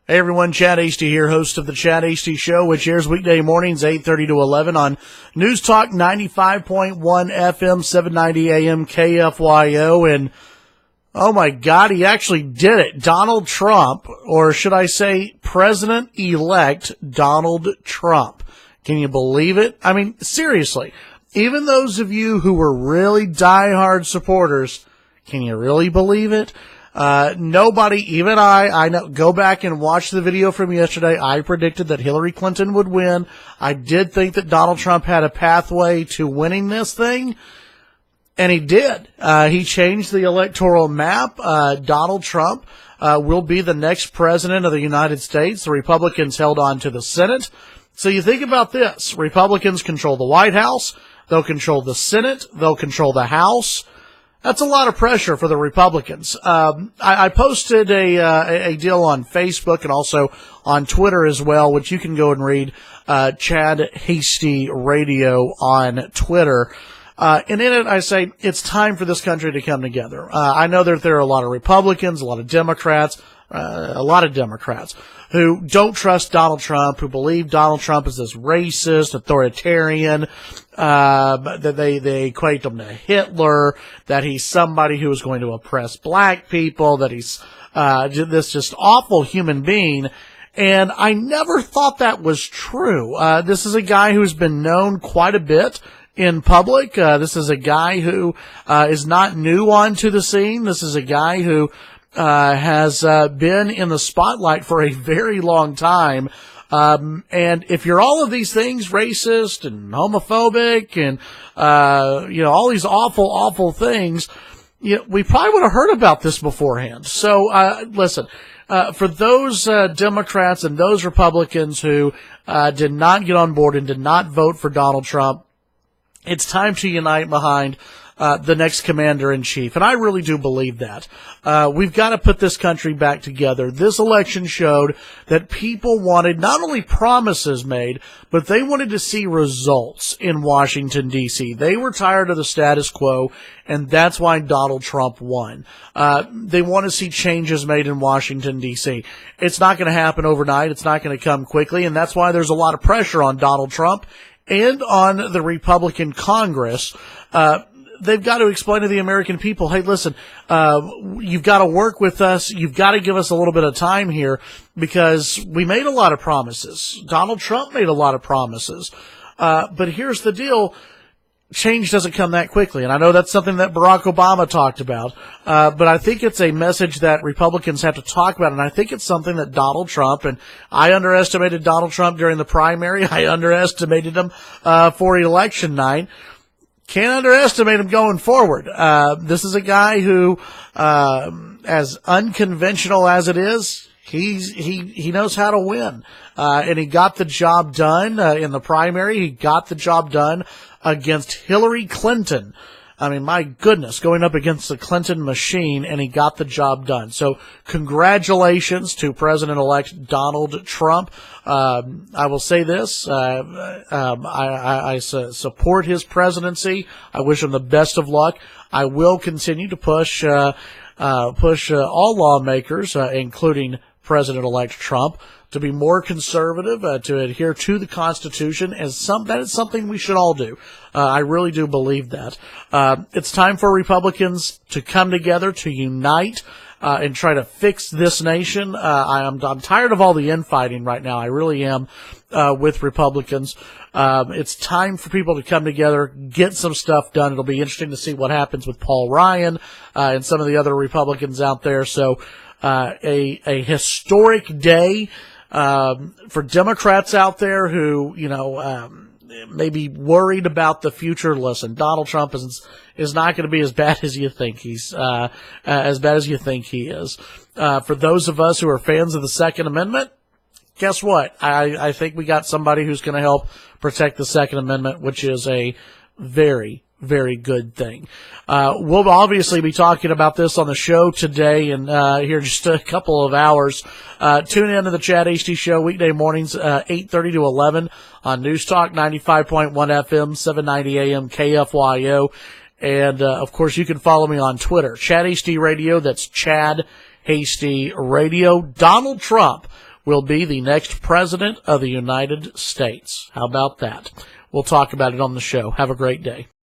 Hey everyone, Chad Hasty here, host of the Chad Hasty Show, which airs weekday mornings 8:30 to 11 on NewsTalk 95.1 FM, 790 AM KFYO. And oh my God, he actually did it. Donald Trump, or should I say President-elect Donald Trump. Can you believe it? I mean, seriously, even those of you who were really diehard supporters, can you really believe it? Nobody, even I know, go back and watch the video from yesterday. I predicted that Hillary Clinton would win. I did think that Donald Trump had a pathway to winning this thing, and he did. He changed the electoral map. Donald Trump will be the next president of the United States. The Republicans held on to the Senate. So you think about this. Republicans control the White House. They'll control the Senate. They'll control the House. That's a lot of pressure for the Republicans. I posted a deal on Facebook and also on Twitter as well, which you can go and read, Chad Hasty Radio on Twitter. And in it, I say it's time for this country to come together. I know that there are a lot of Republicans, a lot of Democrats who don't trust Donald Trump, who believe Donald Trump is this racist, authoritarian, that they equate him to Hitler, that he's somebody who is going to oppress black people, that he's this just awful human being. And I never thought that was true. This is a guy who's been known quite a bit in public. This is a guy who is not new onto the scene. This is a guy who has been in the spotlight for a very long time. And if you're all of these things, racist and homophobic and, all these awful, awful things, we probably would have heard about this beforehand. So, listen, for those Democrats and those Republicans who did not get on board and did not vote for Donald Trump, it's time to unite behind the next commander-in-chief. And I really do believe that. We've got to put this country back together. This election showed that people wanted not only promises made, but they wanted to see results in Washington, D.C. They were tired of the status quo, and that's why Donald Trump won. They want to see changes made in Washington, D.C. It's not going to happen overnight. It's not going to come quickly, and that's why there's a lot of pressure on Donald Trump and on the Republican Congress. They've got to explain to the American people, hey, listen, you've got to work with us. You've got to give us a little bit of time here because we made a lot of promises. Donald Trump made a lot of promises. But here's the deal. Change doesn't come that quickly. And I know that's something that Barack Obama talked about. But I think it's a message that Republicans have to talk about. And I think it's something that Donald Trump, and I underestimated Donald Trump during the primary. I underestimated him for election night. Can't underestimate him going forward. This is a guy who, as unconventional as it is, he knows how to win. And he got the job done, in the primary. He got the job done against Hillary Clinton. I mean, my goodness, going up against the Clinton machine, and he got the job done. So congratulations to President-elect Donald Trump. I will say this, I support his presidency. I wish him the best of luck. I will continue to push all lawmakers, including President-elect Trump, to be more conservative, to adhere to the Constitution, that is something we should all do. I really do believe that. It's time for Republicans to come together, to unite, and try to fix this nation. I'm tired of all the infighting right now. I really am, with Republicans. It's time for people to come together, get some stuff done. It'll be interesting to see what happens with Paul Ryan, and some of the other Republicans out there. So, a historic day, for Democrats out there who, may be worried about the future. Listen, Donald Trump is not going to be as bad as you think he is. For those of us who are fans of the Second Amendment, guess what? I think we got somebody who's going to help protect the Second Amendment, which is a very, very good thing. We'll obviously be talking about this on the show today and here in just a couple of hours. Tune in to the Chad Hasty Show weekday mornings, 8:30 to 11 on NewsTalk 95.1 FM, 790 AM KFYO. And, of course, you can follow me on Twitter, Chad Hasty Radio. That's Chad Hasty Radio. Donald Trump will be the next president of the United States. How about that? We'll talk about it on the show. Have a great day.